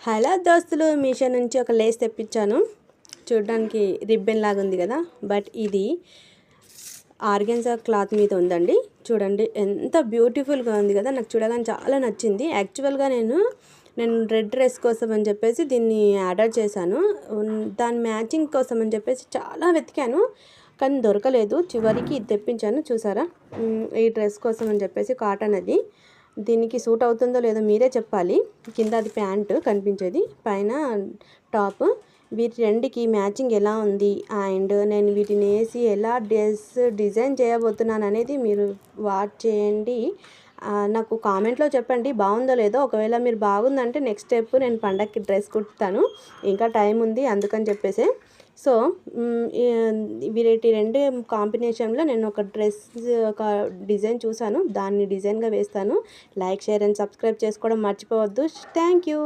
Hello దోస్తులు, మీషో నుంచి ఒక లేస్ తెప్పించాను. చూడడానికి రిబ్బన్ లాగా ఉంది కదా, బట్ ఇది ఆర్గెన్జా క్లాత్ మీద ఉందండి. చూడండి ఎంత బ్యూటిఫుల్గా ఉంది కదా, నాకు చూడగానే చాలా నచ్చింది. యాక్చువల్గా నేను రెడ్ డ్రెస్ కోసం అని చెప్పేసి దీన్ని ఆర్డర్ చేశాను. దాని మ్యాచింగ్ కోసం అని చెప్పేసి చాలా వెతికాను, కానీ దొరకలేదు. చివరికి ఇది తెప్పించాను. చూసారా, ఈ డ్రెస్ కోసం అని చెప్పేసి కాటన్ అది. దీనికి సూట్ అవుతుందో లేదో మీరే చెప్పాలి. కింద అది ప్యాంటు కనిపించేది, పైన టాప్. వీటి రెండుకి మ్యాచింగ్ ఎలా ఉంది అండ్ నేను వీటిని వేసి ఎలా డిజైన్ చేయబోతున్నాను అనేది మీరు వాచ్ చేయండి. నాకు కామెంట్లో చెప్పండి బాగుందో లేదో. ఒకవేళ మీరు బాగుందంటే నెక్స్ట్ స్టెప్ నేను పండగకి డ్రెస్ కుట్టుతాను. ఇంకా టైం ఉంది అందుకని చెప్పేసి. సో వీటి రెండు కాంబినేషన్లో నేను ఒక డిజైన్ చూశాను, దాన్ని డిజైన్గా వేస్తాను. లైక్, షేర్ అండ్ సబ్స్క్రైబ్ చేసుకోవడం మర్చిపోవద్దు. Thank you.